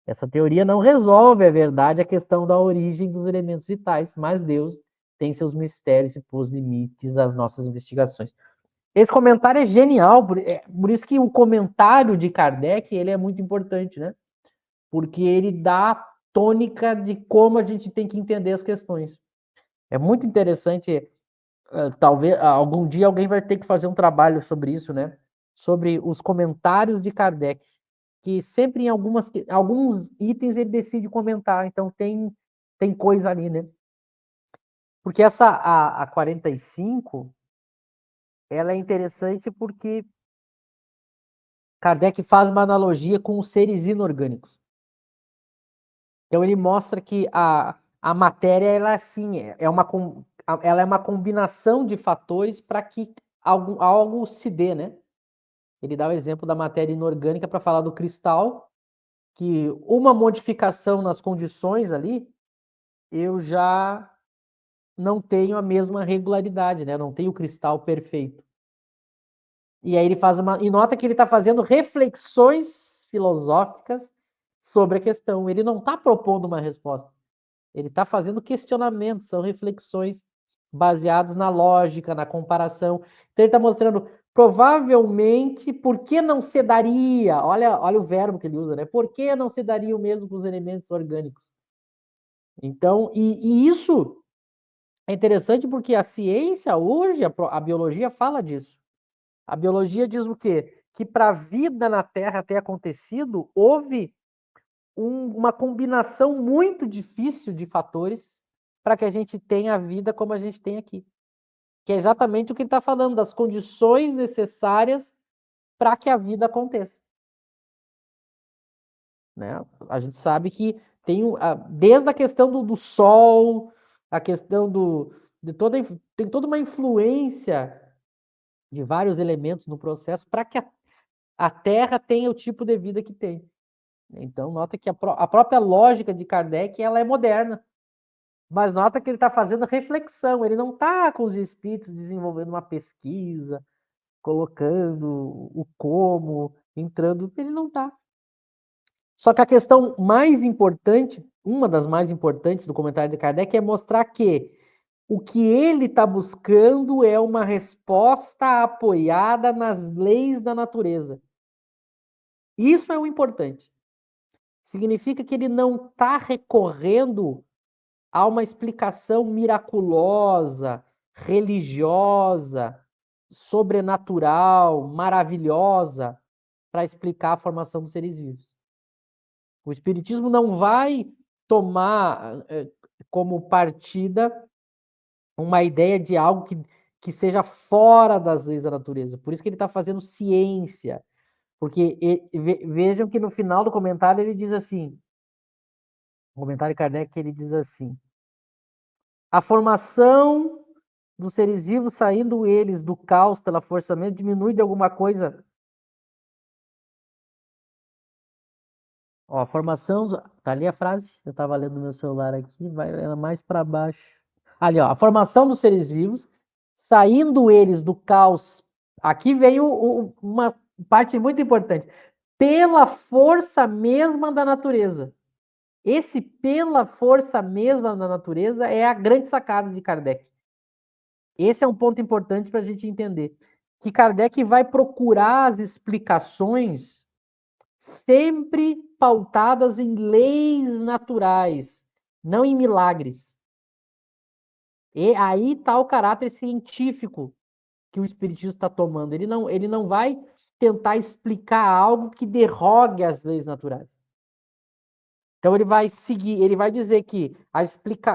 Essa teoria não resolve, é verdade, a questão da origem dos elementos vitais, mas Deus tem seus mistérios e pôs limites às nossas investigações. Esse comentário é genial, por isso que o comentário de Kardec ele é muito importante, né? Porque ele dá a tônica de como a gente tem que entender as questões. É muito interessante, talvez algum dia alguém vai ter que fazer um trabalho sobre isso, né? Sobre os comentários de Kardec, que sempre em alguns itens ele decide comentar, então tem coisa ali, né? Porque a 45, ela é interessante porque Kardec faz uma analogia com os seres inorgânicos. Então ele mostra que a matéria ela assim, ela é uma combinação de fatores para que algo se dê, né? Ele dá o exemplo da matéria inorgânica para falar do cristal, que uma modificação nas condições ali, eu já não tenho a mesma regularidade, né? Não tenho o cristal perfeito. E aí ele faz e nota que ele está fazendo reflexões filosóficas sobre a questão. Ele não está propondo uma resposta. Ele está fazendo questionamentos, são reflexões baseadas na lógica, na comparação. Então ele está mostrando, provavelmente, por que não se daria? Olha o verbo que ele usa, né? Por que não se daria o mesmo com os elementos orgânicos? Então, e isso é interessante porque a ciência hoje, a biologia fala disso. A biologia diz o quê? Que para a vida na Terra ter acontecido, houve uma combinação muito difícil de fatores para que a gente tenha a vida como a gente tem aqui. Que é exatamente o que ele está falando, das condições necessárias para que a vida aconteça. Né? A gente sabe que desde a questão do sol, a questão tem toda uma influência de vários elementos no processo para que a Terra tenha o tipo de vida que tem. Então, nota que a própria lógica de Kardec ela é moderna. Mas nota que ele está fazendo reflexão, ele não está com os espíritos desenvolvendo uma pesquisa, colocando o como, entrando, ele não está. Só que a questão mais importante, uma das mais importantes do comentário de Kardec é mostrar que o que ele está buscando é uma resposta apoiada nas leis da natureza. Isso é o importante. Significa que ele não está recorrendo a uma explicação miraculosa, religiosa, sobrenatural, maravilhosa para explicar a formação dos seres vivos. O Espiritismo não vai tomar como partida uma ideia de algo que seja fora das leis da natureza. Por isso que ele está fazendo ciência. Porque vejam que no final do comentário ele diz assim, o comentário de Kardec ele diz assim, a formação dos seres vivos, saindo eles do caos pela força mesmo, diminui de alguma coisa. Ó, a formação. Tá ali a frase? Eu estava lendo no meu celular aqui, vai ela mais para baixo. Ali, ó. A formação dos seres vivos, saindo eles do caos. Aqui vem uma parte muito importante. Pela força mesma da natureza. Esse pela força mesma da natureza é a grande sacada de Kardec. Esse é um ponto importante para a gente entender. Que Kardec vai procurar as explicações sempre pautadas em leis naturais, não em milagres. E aí está o caráter científico que o Espiritismo está tomando. Ele não vai tentar explicar algo que derrogue as leis naturais. Então ele vai seguir, ele vai dizer que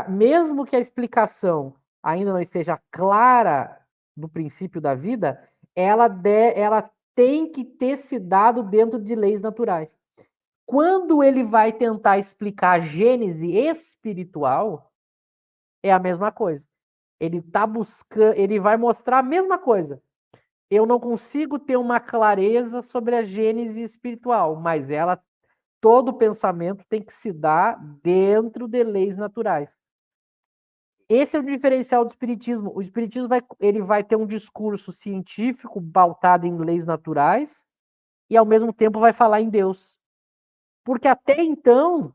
mesmo que a explicação ainda não esteja clara no princípio da vida, ela tem que ter se dado dentro de leis naturais. Quando ele vai tentar explicar a gênese espiritual, é a mesma coisa. Ele tá buscando, ele vai mostrar a mesma coisa. Eu não consigo ter uma clareza sobre a gênese espiritual, mas todo pensamento tem que se dar dentro de leis naturais. Esse é o diferencial do espiritismo. O espiritismo ele vai ter um discurso científico pautado em leis naturais e ao mesmo tempo vai falar em Deus. Porque até então,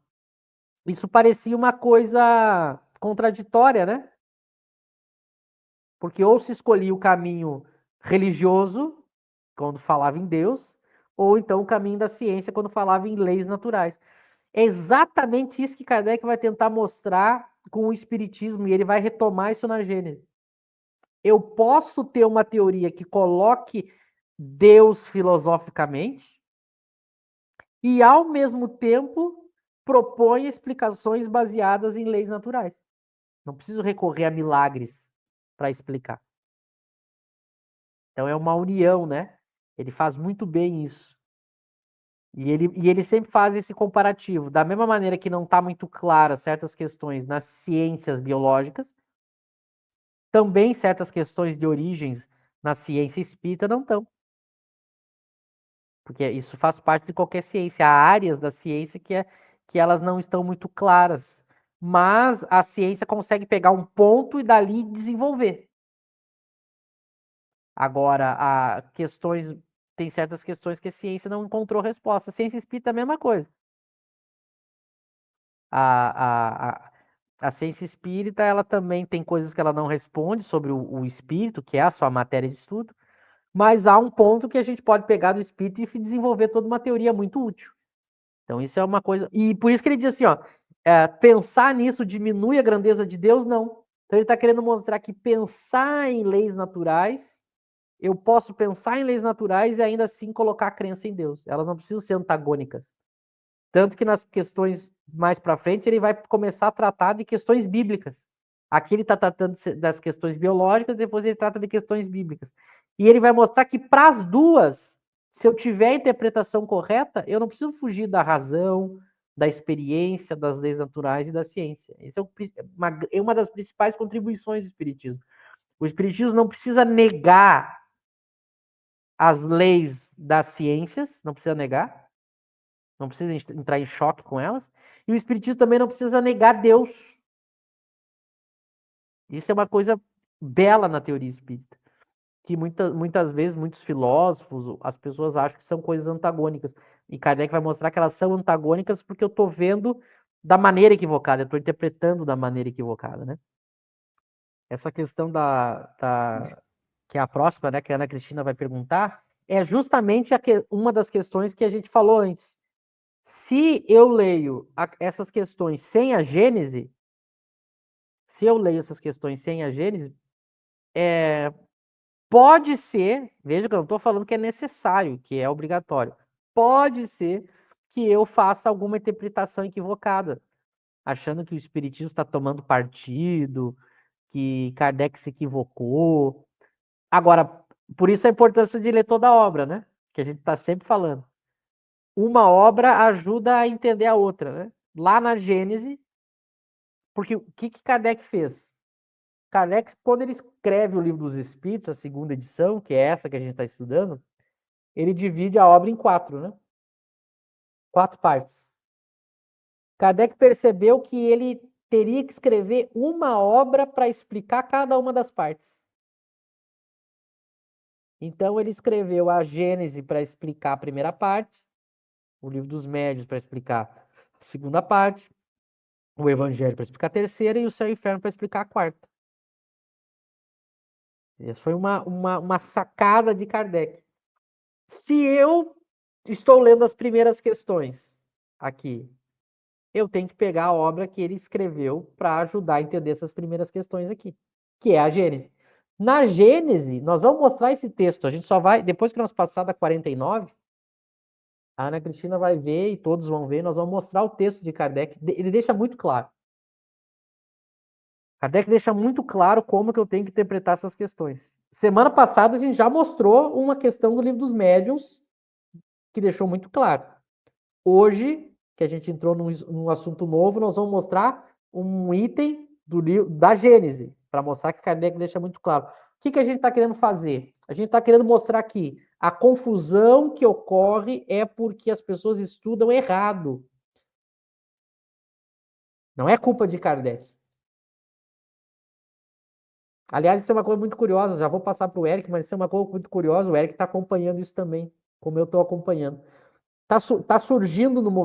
isso parecia uma coisa contraditória, né? Porque ou se escolhia o caminho religioso, quando falava em Deus, ou então o caminho da ciência, quando falava em leis naturais. É exatamente isso que Kardec vai tentar mostrar com o Espiritismo, e ele vai retomar isso na Gênese. Eu posso ter uma teoria que coloque Deus filosoficamente e, ao mesmo tempo, propõe explicações baseadas em leis naturais. Não preciso recorrer a milagres para explicar. Então é uma união, né? Ele faz muito bem isso. E ele sempre faz esse comparativo. Da mesma maneira que não está muito clara certas questões nas ciências biológicas, também certas questões de origens na ciência espírita não estão. Porque isso faz parte de qualquer ciência. Há áreas da ciência que elas não estão muito claras. Mas a ciência consegue pegar um ponto e dali desenvolver. Agora, tem certas questões que a ciência não encontrou resposta. A ciência espírita é a mesma coisa. A, a, a ciência espírita, ela também tem coisas que ela não responde sobre o espírito, que é a sua matéria de estudo, mas há um ponto que a gente pode pegar do espírito e desenvolver toda uma teoria muito útil. Então, isso é uma coisa. E por isso que ele diz assim, ó, pensar nisso diminui a grandeza de Deus? Não. Então, ele está querendo mostrar que pensar em leis naturais, eu posso pensar em leis naturais e ainda assim colocar a crença em Deus. Elas não precisam ser antagônicas. Tanto que nas questões mais para frente, ele vai começar a tratar de questões bíblicas. Aqui ele está tratando das questões biológicas, depois ele trata de questões bíblicas. E ele vai mostrar que para as duas, se eu tiver a interpretação correta, eu não preciso fugir da razão, da experiência, das leis naturais e da ciência. Isso é uma das principais contribuições do Espiritismo. O Espiritismo não precisa negar as leis das ciências, não precisa negar, não precisa entrar em choque com elas. E o Espiritismo também não precisa negar Deus. Isso é uma coisa bela na teoria espírita. Que muitas vezes, muitos filósofos, as pessoas acham que são coisas antagônicas. E Kardec vai mostrar que elas são antagônicas porque eu estou vendo da maneira equivocada, eu estou interpretando da maneira equivocada, né? Essa questão que é a próxima, né, que a Ana Cristina vai perguntar, é justamente uma das questões que a gente falou antes. Se eu leio essas questões sem a Gênese, se eu leio essas questões sem a Gênese, pode ser, veja que eu não estou falando que é necessário, que é obrigatório, pode ser que eu faça alguma interpretação equivocada, achando que o Espiritismo está tomando partido, que Kardec se equivocou. Agora, por isso a importância de ler toda a obra, né? Que a gente está sempre falando. Uma obra ajuda a entender a outra, né? Lá na Gênese, porque o que Kardec fez? Kardec, quando ele escreve o Livro dos Espíritos, a segunda edição, que é essa que a gente está estudando, ele divide a obra em quatro, né? Quatro partes. Kardec percebeu que ele teria que escrever uma obra para explicar cada uma das partes. Então ele escreveu a Gênese para explicar a primeira parte, o Livro dos Médiuns para explicar a segunda parte, o Evangelho para explicar a terceira e o Céu e o Inferno para explicar a quarta. Essa foi uma sacada de Kardec. Se eu estou lendo as primeiras questões aqui, eu tenho que pegar a obra que ele escreveu para ajudar a entender essas primeiras questões aqui, que é a Gênese. Na Gênese, nós vamos mostrar esse texto. A gente só vai, depois que nós passar da 49, a Ana Cristina vai ver e todos vão ver, nós vamos mostrar o texto de Kardec. Ele deixa muito claro. Kardec deixa muito claro como que eu tenho que interpretar essas questões. Semana passada a gente já mostrou uma questão do Livro dos Médiuns que deixou muito claro. Hoje, que a gente entrou num assunto novo, nós vamos mostrar um item da Gênese, para mostrar que Kardec deixa muito claro. O que a gente está querendo fazer? A gente está querendo mostrar que a confusão que ocorre é porque as pessoas estudam errado. Não é culpa de Kardec. Aliás, isso é uma coisa muito curiosa. Já vou passar para o Eric, mas isso é uma coisa muito curiosa. O Eric está acompanhando isso também, como eu estou acompanhando. Está surgindo no